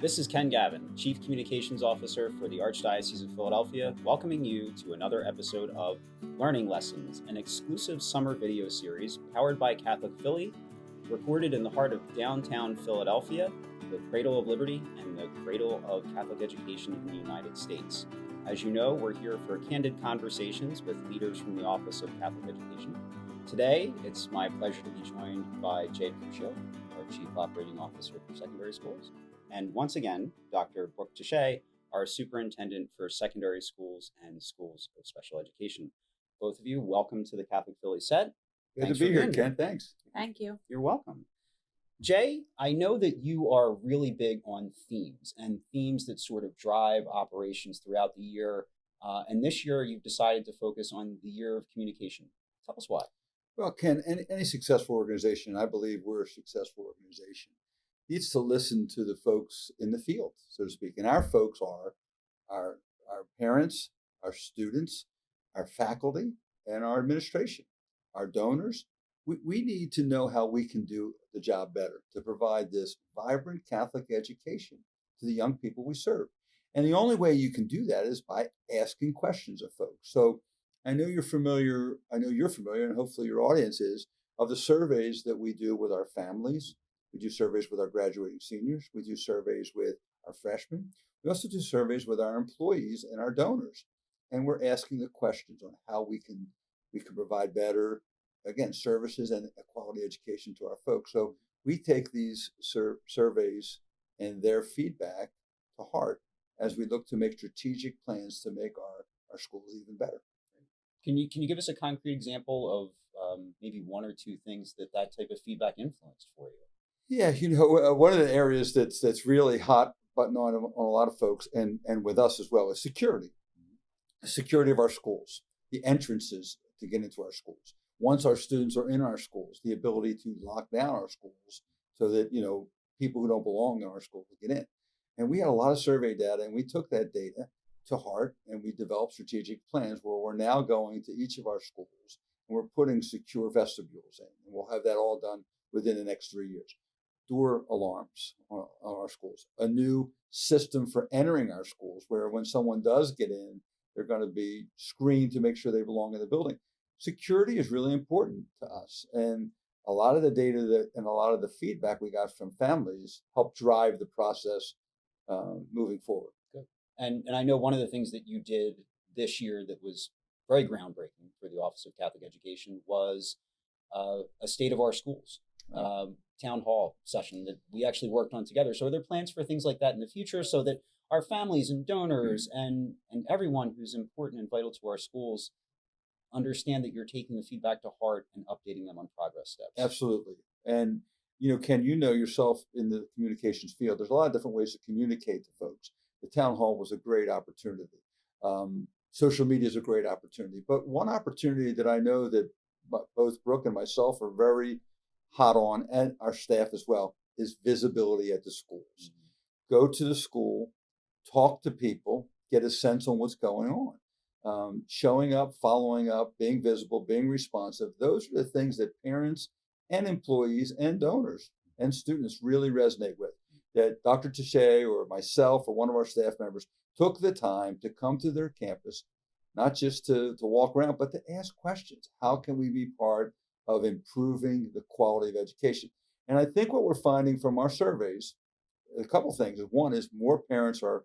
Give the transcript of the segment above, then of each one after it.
This is Ken Gavin, Chief Communications Officer for the Archdiocese of Philadelphia, welcoming you to another episode of Learning Lessons, an exclusive summer video series powered by Catholic Philly, recorded in the heart of downtown Philadelphia, the cradle of liberty and the cradle of Catholic education in the United States. As you know, we're here for candid conversations with leaders from the Office of Catholic Education. Today, it's my pleasure to be joined by Jay Crucio, our Chief Operating Officer for Secondary Schools, and once again, Dr. Brooke Touche, our Superintendent for Secondary Schools and Schools of Special Education. Both of you, welcome to the Catholic Philly set. Good to be here, Ken. Thanks. Thank you. You're welcome. Jay, I know that you are really big on themes and themes that sort of drive operations throughout the year. And this year, you've decided to focus on the year of communication. Tell us why. Well, Ken, any successful organization, I believe we're a successful organization, needs to listen to the folks in the field, so to speak. And our folks are our parents, our students, our faculty, and our administration, our donors. We need to know how we can do the job better to provide this vibrant Catholic education to the young people we serve. And the only way you can do that is by asking questions of folks. So I know you're familiar, and hopefully your audience is, of the surveys that we do with our families. We do surveys with our graduating seniors. We do surveys with our freshmen. We also do surveys with our employees and our donors. And we're asking the questions on how we can provide better, again, services and a quality education to our folks. So we take these surveys and their feedback to heart as we look to make strategic plans to make our schools even better. Can you give us a concrete example of maybe one or two things that type of feedback influenced for you? Yeah, one of the areas that's really hot button on a lot of folks and with us as well is security. The security of our schools, the entrances to get into our schools. Once our students are in our schools, the ability to lock down our schools so that, people who don't belong in our schools will get in. And we had a lot of survey data, and we took that data to heart, and we developed strategic plans where we're now going to each of our schools and we're putting secure vestibules in. And we'll have that all done within the next 3 years. Door alarms on our schools, a new system for entering our schools where when someone does get in, they're going to be screened to make sure they belong in the building. Security is really important to us. And a lot of the data and a lot of the feedback we got from families helped drive the process moving forward. Good. And I know one of the things that you did this year that was very groundbreaking for the Office of Catholic Education was a state of our schools. Town hall session that we actually worked on together. So are there plans for things like that in the future so that our families and donors and everyone who's important and vital to our schools understand that you're taking the feedback to heart and updating them on progress steps? Absolutely. And, Ken, yourself in the communications field, there's a lot of different ways to communicate to folks. The town hall was a great opportunity. Social media is a great opportunity. But one opportunity that I know that both Brooke and myself are very hot on, and our staff as well, is visibility at the schools. Mm-hmm. Go to the school, talk to people, get a sense on what's going on. Showing up, following up, being visible, being responsive. Those are the things that parents and employees and donors and students really resonate with. That Dr. Touche or myself or one of our staff members took the time to come to their campus, not just to walk around, but to ask questions. How can we be part of improving the quality of education? And I think what we're finding from our surveys, a couple of things. One is more parents are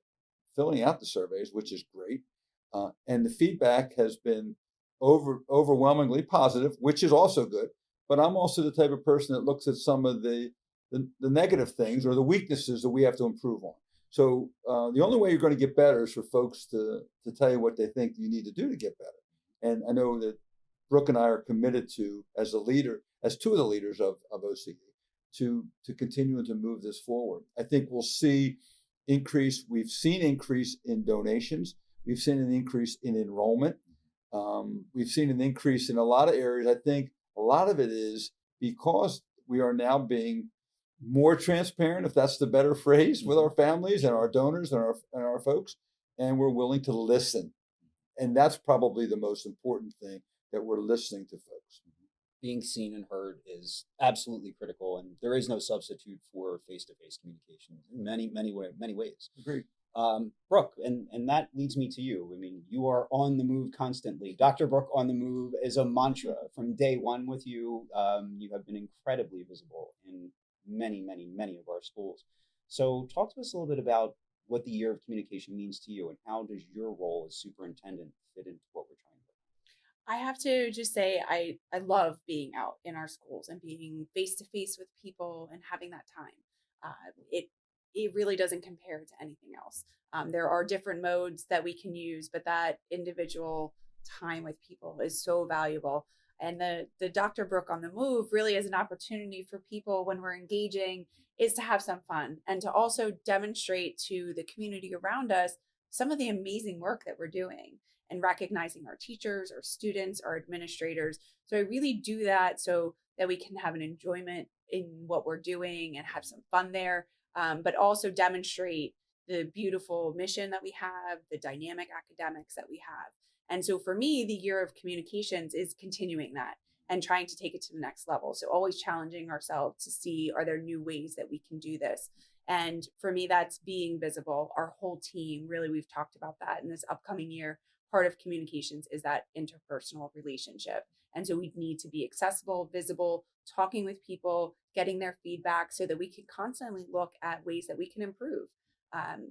filling out the surveys, which is great. And the feedback has been overwhelmingly positive, which is also good. But I'm also the type of person that looks at some of the negative things or the weaknesses that we have to improve on. So the only way you're going to get better is for folks to tell you what they think you need to do to get better. And I know that Brooke and I are committed to, as two of the leaders of OCE, to continue to move this forward. I think we'll see increase. We've seen increase in donations. We've seen an increase in enrollment. We've seen an increase in a lot of areas. I think a lot of it is because we are now being more transparent, if that's the better phrase, with our families and our donors and our folks, and we're willing to listen. And that's probably the most important thing, that we're listening to folks. being seen and heard is absolutely critical, and there is no substitute for face-to-face communication in many ways. Agreed. Brooke, and that leads me to you. I mean, you are on the move constantly. Dr. Brooke on the move is a mantra from day one with you. You have been incredibly visible in many of our schools. So talk to us a little bit about what the year of communication means to you, and how does your role as superintendent fit into what we're trying to do? I have to just say I love being out in our schools and being face to face with people and having that time. It really doesn't compare to anything else. There are different modes that we can use, but that individual time with people is so valuable. And the Dr. Brooke on the move really is an opportunity for people when we're engaging is to have some fun and to also demonstrate to the community around us some of the amazing work that we're doing and recognizing our teachers, our students, our administrators. So I really do that so that we can have an enjoyment in what we're doing and have some fun there, but also demonstrate the beautiful mission that we have, the dynamic academics that we have. And so for me, the year of communications is continuing that and trying to take it to the next level. So always challenging ourselves to see, are there new ways that we can do this? And for me, that's being visible. Our whole team, really, we've talked about that in this upcoming year. Part of communications is that interpersonal relationship. And so we need to be accessible, visible, talking with people, getting their feedback so that we can constantly look at ways that we can improve.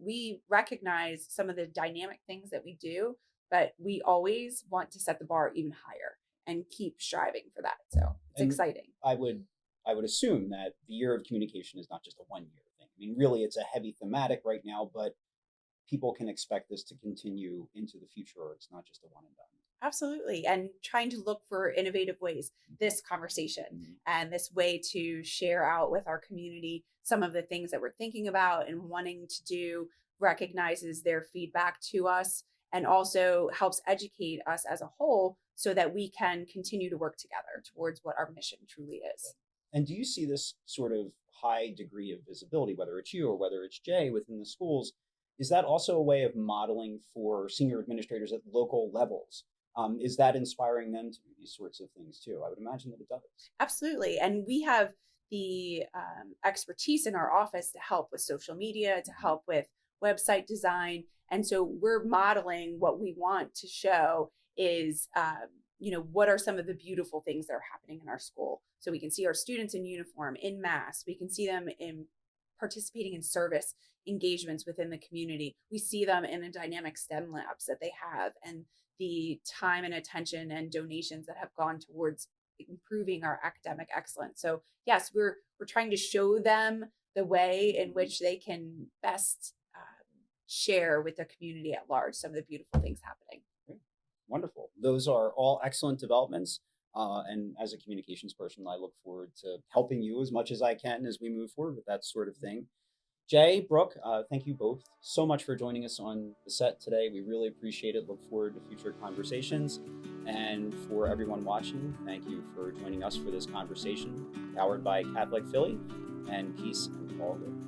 We recognize some of the dynamic things that we do, but we always want to set the bar even higher and keep striving for that. So it's exciting. I would assume that the year of communication is not just a 1 year thing. I mean, really, it's a heavy thematic right now, but people can expect this to continue into the future, or it's not just a one and done. Absolutely. And trying to look for innovative ways, this conversation and this way to share out with our community some of the things that we're thinking about and wanting to do, recognizes their feedback to us, and also helps educate us as a whole so that we can continue to work together towards what our mission truly is. And do you see this sort of high degree of visibility, whether it's you or whether it's Jay within the schools? Is that also a way of modeling for senior administrators at local levels? Is that inspiring them to do these sorts of things too? I would imagine that it does. Absolutely. And we have the expertise in our office to help with social media, to help with website design. And so we're modeling what we want to show is, what are some of the beautiful things that are happening in our school? So we can see our students in uniform, in mass. We can see them in participating in service engagements within the community. We see them in the dynamic STEM labs that they have and the time and attention and donations that have gone towards improving our academic excellence. So yes, we're trying to show them the way in which they can best share with the community at large some of the beautiful things happening. Great. Wonderful. Those are all excellent developments. And as a communications person, I look forward to helping you as much as I can as we move forward with that sort of thing. Jay, Brooke, thank you both so much for joining us on the set today. We really appreciate it. Look forward to future conversations. And for everyone watching, thank you for joining us for this conversation, powered by Catholic Philly, and peace and all good.